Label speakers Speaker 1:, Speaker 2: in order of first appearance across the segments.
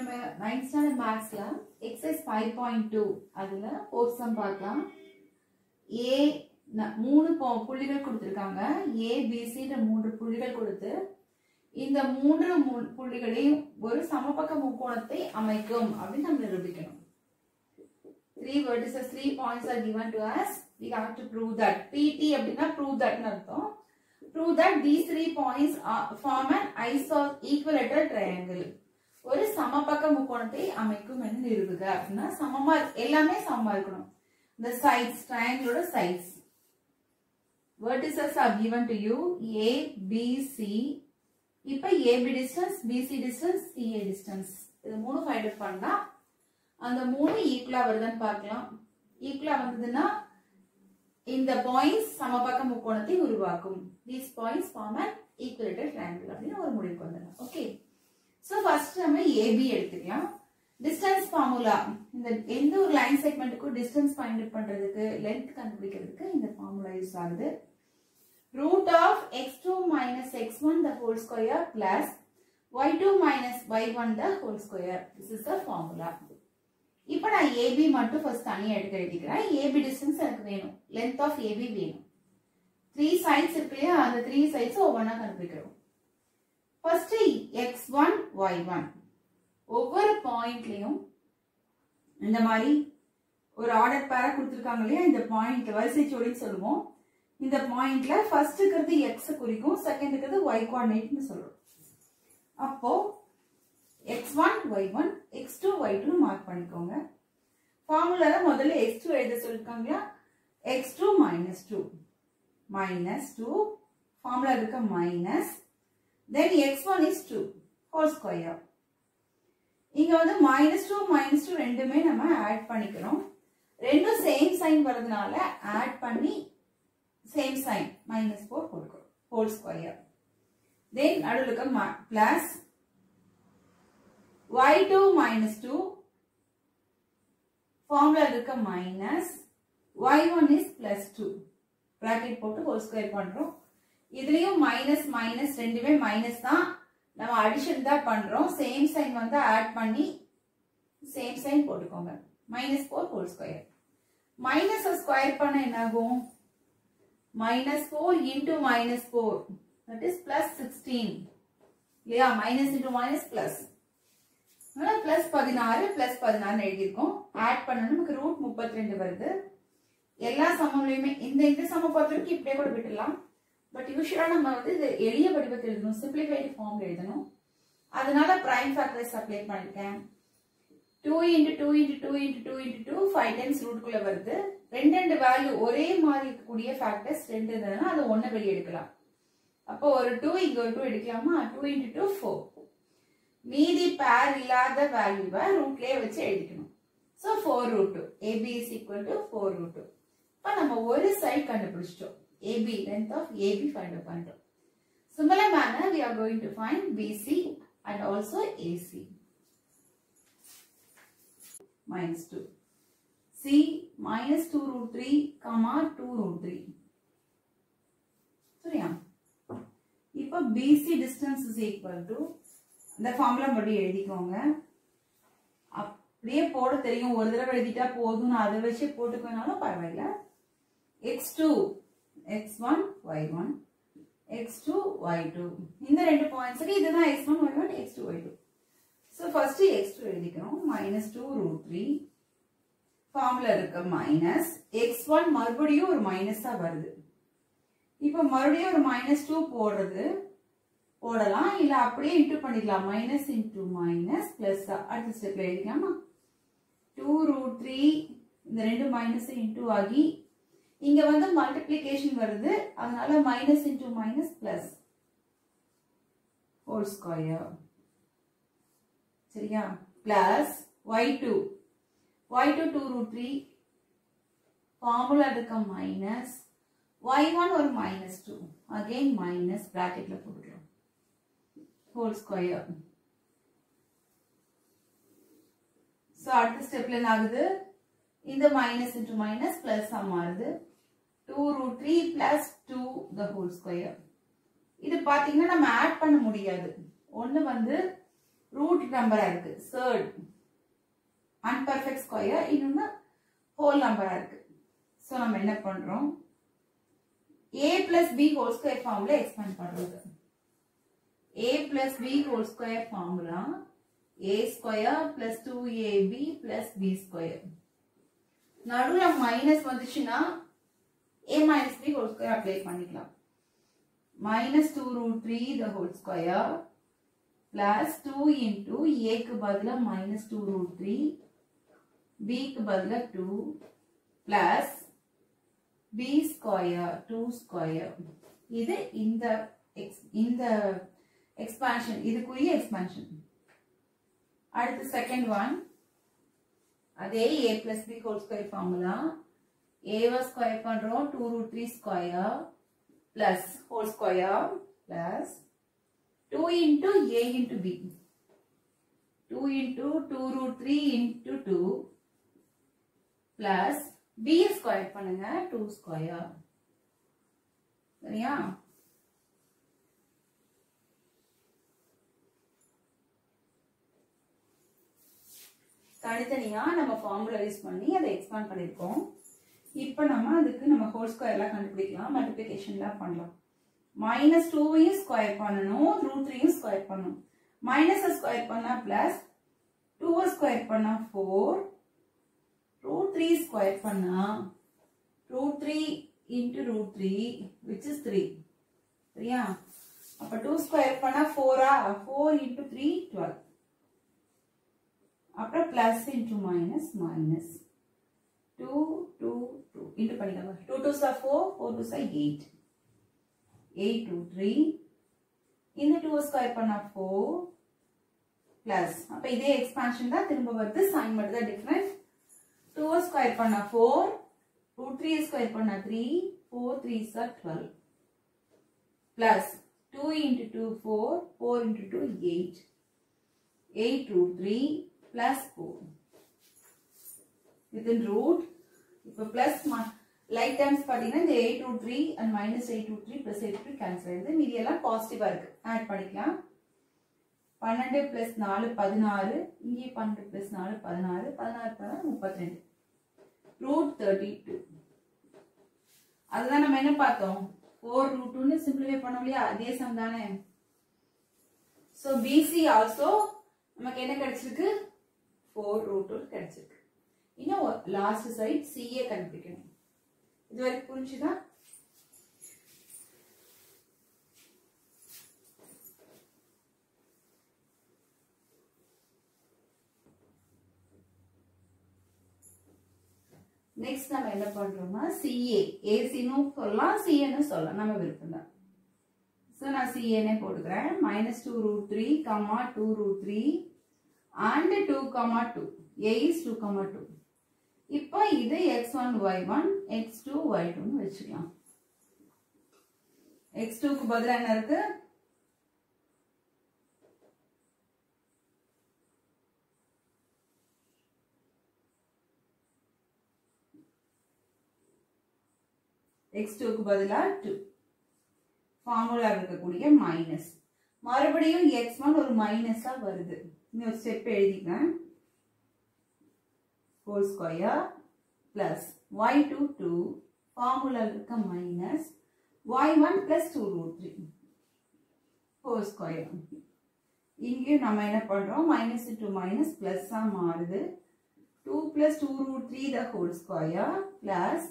Speaker 1: நம்ம 9th standard மேத்ஸ்ல exercise 5.2 அதுல fourth some பார்க்கலாம். ஏ மூணு புள்ளிகள் கொடுத்திருக்காங்க. ஏ பி சி ன்ற மூன்று புள்ளிகள் கொடுத்து இந்த மூன்று புள்ளிகளையும் ஒரு சமபக்க முக்கோணத்தை அமைக்கும் அப்படின்னு நம்ம நிரூபிக்கணும். 3 vertices, 3 points are given to us. We have to prove that. PT அப்படினா prove that னு அர்த்தம். Prove that these 3 points form an equilateral triangle. ஒரு சமபக்க முக்கோணத்தை அமைக்கும் என்று நிரூபிக்க. அப்படினா சமமா எல்லாமே சமமா இருக்கணும். The sides, triangle ஓட sides. Vertices are given to you A, B, C. இப்ப AB distance, BC distance, CA distance. இது மூணு ஃபைண்ட் அவுட் பண்ணா அந்த மூணு ஈக்குவலா வருதான்னு பார்க்கலாம். ஈக்குவலா வந்ததுன்னா இந்த பாயிண்ட்ஸ் சமபக்க முக்கோணத்தை உருவாக்கும். These points form an equilateral triangle அப்படின்னு ஒரு முடிவுக்கு வந்துடலாம். ஓகே, சோ ஃபர்ஸ்ட் நம்ம AB எடுத்துக்கலாம். டிஸ்டன்ஸ் ஃபார்முலா, இந்த எந்த ஒரு லைன் செக்மெண்ட்டுக்கும் டிஸ்டன்ஸ் ஃபைண்ட் அவுட் பண்றதுக்கு, லென்த் கண்டுபிடிக்கிறதுக்கு இந்த ஃபார்முலா யூஸ் ஆகுது. root of x2 minus x1 the whole square plus y2 minus y1 the whole square. This is the formula. இப்போ நான் AB மட்டும் ஃபர்ஸ்ட் தனியா எடுத்து எழுதிக்கிறேன். AB டிஸ்டன்ஸ் எனக்கு வேணும், லென்த் ஆஃப் AB வேணும். 3 சைட்ஸ் இருக்குல்லையா, அந்த 3 சைட்ஸ் ஒவ்வொன்றா கண்டுபிடிக்கிறோம். ஃபர்ஸ்ட் x1 y1 ஒவ்வொரு பாயிண்ட்லயும் இந்த மாதிரி ஒரு ஆர்டர் பேரா கொடுத்திருக்காங்க இல்லையா, இந்த பாயிண்ட் வரிசை ஜோடின்னு சொல்லுவோம். இந்த பாயிண்ட்ல ஃபர்ஸ்ட் இருக்கிறது x குறிக்கும், செகண்ட் இருக்கிறது y கோஆர்டினேட்னு சொல்றோம். அப்போ x1 y1 x2 y2 mark பண்ணிக்கோங்க. ஃபார்முலால முதல்ல x2 எழுத சொல்லிருக்காங்களா, x2 minus 2 ஃபார்முலா இருக்க minus, then x1 is 2 whole square. இங்க வந்து -2 ரெண்டுமே நம்ம ஆட் பண்ணிக்கிறோம். ரெண்டும் சேம் சைன் வரதுனால ஆட் பண்ணி சேம் சைன் -4 போடுறோம் whole square. then நடுவுல இருக்க பிளஸ் y2 minus 2 formula இருக்க minus y1 is plus 2 bracket போட்டு whole square பண்றோம். இதுலயும் minus ரெண்டுமே மைனஸ் தான், நம்ம அடிஷன் தான் பண்றோம். சேம் சைன் வந்து ஆட் பண்ணி சேம் சைன் போட்டுக்கோங்க. -4 whole square. மைனஸ் ஸ்கொயர் பண்ண என்ன ஆகும், -4 into -4 that is plus 16 இல்லையா, minus into minus plus plus 16 எழுதியிருக்கோம். ஆட் பண்ணணும், நமக்கு ரூட் 32 வருது. எல்லா சமங்களையுமே இந்த சம பொறுத்தவரைக்கும் இப்படியே கூட விட்டுடலாம். பட் யூஸ்வலா நம்ம வந்து இது எளிய வடிவத்தில் எழுதணும், சிம்பிளிஃபைடு ஃபார்ம்ல எழுதணும். அதனால பிரைம் ஃபேக்டர்ஸ் அப்ளை பண்ணிருக்கேன். 2 into 2 into 2 into 2 into 2 5 times ரூட்குள்ள வருது. ரெண்டு வேல்யூ ஒரே மாதிரி இருக்கக்கூடிய ஃபேக்டர்ஸ் ரெண்டு இருந்ததுன்னா அது ஒண்ணு வெளியே எடுக்கலாம். அப்போ ஒரு 2 இங்க ஒரு 2 எடுக்கலாமா, 2 into 2 4. மீதி பேர் இல்லாத வேல்யூவை ரூட்லயே வச்சு எழுதிக்கணும். So 4 root 2. AB is equal to 4 root 2. இப்போ நம்ம ஒரு சைடு கண்டுபிடிச்சிட்டோம். AB, length of AB find out பண்ணிட்டோம். Similar manner we are going to find BC and also AC. -2. C -2 root 3, 2 root 3. சரியா? இப்போ BC distance is equal to இந்த formula மட்டும் எழுதிக்கோங்க. அப்படியே போட தெரியும், ஒரு தடவை எழுதிட்டா போதும், நான் அதை வச்சு போட்டுக்கோனாலும் பரவாயில்ல. x2 x1 y1 x2 y2 இந்த ரெண்டு பாயிண்ட்ஸ்க்கு இதுதான் x1 y1 x2 y2. So first x2 எழுதிக்கிறோம். -2 root 3 ஃபார்முலா இருக்க மைனஸ் x1 மறுபடியும் ஒரு மைனஸா வருது. இப்போ மறுபடியும் ஒரு -2 போடலாம், இல்ல அப்படியே இன்டூ பண்ணிக்கலாம். மைனஸ் இன்டூ மைனஸ் பிளஸ் அடுத்த ஸ்டெப்ல எழுதிக்கலாமா. 2 root 3 இந்த ரெண்டு மைனஸ் இன்டூ ஆகி இங்க வந்து மல்டிப்ளிகேஷன் வருது, அதனால minus into minus plus whole square. சரியா? பிளஸ் y2 2 root 3 ஃபார்முலா இருக்க மைனஸ் y1 ஒரு -2 அகைன் மைனஸ் பிராக்கெட்ல போட்டுக்கிறோம் whole square. So அடுத்த ஸ்டெப்ல என்ன ஆகுது, இந்த மைனஸ் இன்டு மைனஸ் பிளஸ் மாறுது. 2 root 3 plus 2 the whole square. இது பாத்தீங்கன்னா நம்ம ஆட் பண்ண முடியாது. ஒன்னு வந்து ரூட் நம்பரா இருக்கு. third unperfect square, இன்னொன்னு whole நம்பரா இருக்கு. சோ நம்ம என்ன பண்றோம், a plus b whole square formula expand பண்றது. a plus b whole square formula a square plus 2ab plus b square. நடுவுல மைனஸ் வந்துச்சுன்னா a minus b whole square apply பண்ணிக்கலாம். minus 2 root 3 the whole square plus 2 into a க்கு பதிலா minus 2 root 3, b க்கு பதிலா 2 plus b square 2 square. இது இந்த expansion, இதுக்குரிய expansion. அடுத்து செகண்ட் ஒன், அதே a plus b whole square formula, a square பண்றோம் 2 root 3 square plus whole square plus 2 into a into b, 2 into 2 root 3 into 2 plus b square பண்ணுங்க 2 square. சரியா? தனித்தனியா நம்ம ஃபார்முலா யூஸ் பண்ணி அதை எக்ஸ்பாண்ட் பண்ணிருக்கோம். இப்போ நம்ம அதுக்கு நம்ம ஹோல் ஸ்கொயர்லாம் கண்டுபிடிக்கலாம், மல்டிப்ளிகேஷன்லாம் பண்ணலாம். மைனஸ் 2வையும் ஸ்கொயர் பண்ணணும், ரூட் 3யும் ஸ்கொயர் பண்ணணும். மைனஸ் ஸ்கொயர் பண்ணா பிளஸ், 2 ஸ்கொயர் பண்ணா 4, ரூட் 3 ஸ்கொயர் பண்ணா root 3 into root 3 which is 3. சரியா? அப்ப 2 ஸ்கொயர் பண்ணா 4 4 into 3 12. அப்புறம் plus into minus minus 2 2 2 into பண்ணிக்கோங்க. 2 2s are 4, 4 2s are 8, 8 2 3. இந்த 2 ஸ்கொயர் பண்ணா 4 plus, அப்ப இதே எக்ஸ்பான்ஷன் தான் திரும்ப வருது, சைன் மட்டும் தான் டிஃபரன்ஸ். 2 ஸ்கொயர் பண்ணா 4, root 3 ஸ்கொயர் பண்ணா 3, 4 3s are 12 plus 2 into 2 4, 4 into 2 8, 8 root 3 plus 4 within root. இப்போ plus like terms பாத்தீங்கன்னா இந்த 8 root 3 and minus 8 root 3 plus 8 root 3 cancel ஆயிடுது. மீதி எல்லாம் பாசிட்டிவா இருக்கு, ஆட் பண்ணிக்கலாம். 12 plus 4 16, இங்கே 12 plus 4 16, 16 32 root 32. அதுதான் நம்ம என்ன பார்த்தோம், 4 root 2 சிம்பிளிஃபை பண்ணோம் இல்லையா, அதே சம் தானே. சோ BC ஆல்சோ நமக்கு என்ன கிடைச்சிருக்கு, 4 root 2 கிடைச்சிருக்கு. இன்னும் லாஸ்ட் சைடு CA கண்டுபிடிக்கணும். இது வரைக்கும் புரிஞ்சுதா? நெக்ஸ்ட் நம்ம என்ன பண்றோம்னா CA, AC-னு சொல்லலாம், CA-னு சொல்லலாம், நம்ம விருப்பம் தான். சோ நான் CA-னே போட்டுக்கிறேன். -2 root 3, 2 root 3 and 2, 2. A is 2, 2. இப்போ இது x1 y1 x2 y2 னு வெச்சுக்கலாம். x2 க்கு பதிலா என்ன இருக்கு, x2 க்கு பதிலா 2. ஃபார்முலா இருக்கக்கூடிய மைனஸ், மறுபடியும் x1 ஒரு மைனஸா வருது. இன்னொரு ஸ்டெப் எழுதிக்கிறேன். whole square plus y2 2, formula இருக்க minus y1 plus 2 root 3 whole square. இங்கேயும் நம்ம என்ன பண்றோம், மைனஸ் into மைனஸ் பிளஸ்ஸா மாறுது. 2 plus 2 root 3 the whole square plus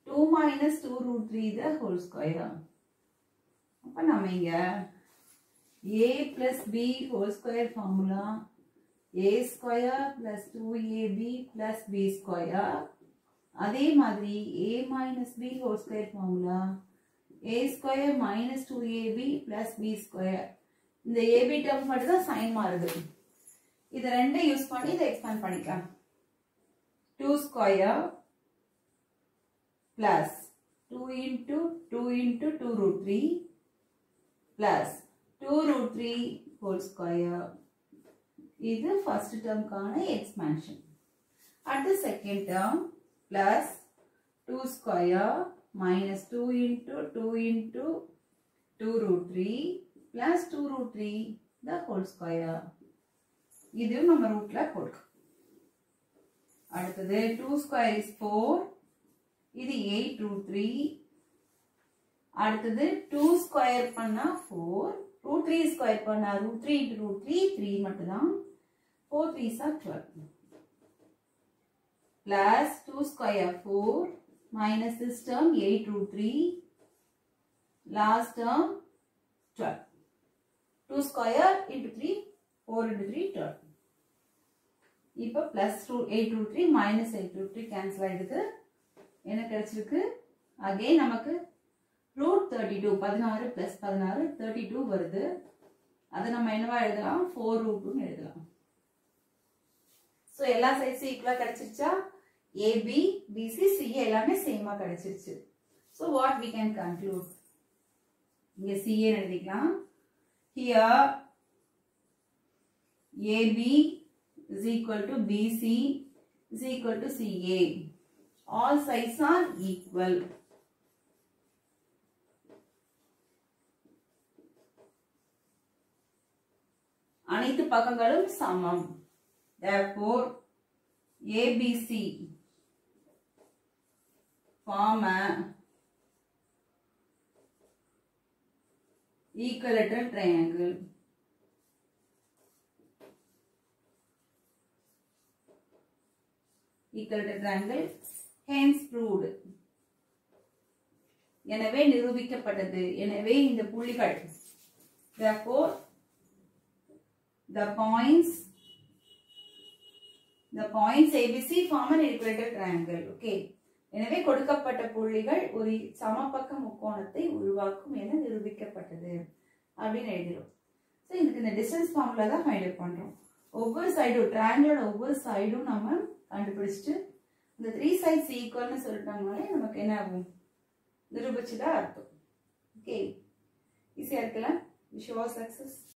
Speaker 1: 2 minus 2 root 3 the whole square. அப்ப நம்ம இங்க a plus b whole square formula a square plus 2ab plus b square. அதே மாதிரி a minus b whole square formula a square minus 2ab plus b square. இந்த ab term மட்டும் தான் sign மாறுது. இத ரெண்டை யூஸ் பண்ணி இத எக்ஸ்பாண்ட் பண்ணிக்கலாம். 2 square plus 2 into 2 root 3 plus 2 root 3 whole square. இது first term கான expansion. At the second term plus 2 square minus 2 into 2 root 3 plus 2 root 3 the whole square. இதுவும் நம்ம ரூட்ல போடுறோம். அடுத்தது 2 ஸ்கொயர் இஸ் 4. இது 8 ரூட் 3. அடுத்தது 2 ஸ்கொயர் பண்ணா 4. ரூட் 3 ஸ்கொயர் பண்ணா ரூட் 3 இன்டு ரூட் 3 3 மட்டும்தான். 4 3s are 12. Plus 2 square 4 minus this term 8 root 3. Last term 12. 2 square into 3 4 into 3 12. இப்போ plus 8 root 3 minus 8 root 3 cancel ஆயிடுது. என்ன கிடைச்சிருக்கு? again நமக்கு root 32 16 plus 16 32 வருது. அதை நம்ம என்னவா எழுதலாம்? 4 root 2 எழுதலாம். So எல்லா சைட்ஸும் ஈக்குவலா கிடைச்சிருச்சா? AB, BC, CA எல்லாமே சேமா கிடைச்சிருச்சு. So what we can conclude? இங்க CA எழுதிக்கலாம். Here AB is equal to BC is equal to CA. All sides are equal. அனைத்து பக்கங்களும் சமம். Therefore, ABC form a equilateral triangle. Equilateral triangle hence proved. எனவே நிரூபிக்கப்பட்டது. எனவே இந்த புள்ளிகள் therefore the points ABC form an equilateral triangle. Okay. எனவே கொடுக்கப்பட்ட புள்ளிகள் ஒரு சமபக்க முக்கோணத்தை உருவாக்கும் என நிரூபிக்கப்பட்டது அப்படின்னு எழுதிரும். சோ இதுக்கு இந்த டிஸ்டன்ஸ் ஃபார்முலா தான் ஃபைண்ட் அவுட் பண்றோம். ஒவ்வொரு சைடும் ட்ரையாங்கிளோட ஒவ்வொரு சைடும் நம்ம கண்டுபிடிச்சிட்டு இந்த 3 sides ஈக்குவல்னு சொல்லிட்டாங்கனாலே நமக்கு என்ன ஆகும்? நிரூபிச்சதா அர்த்தம். ஓகே, ஈஸியா இருக்கலாம். Wish you all success.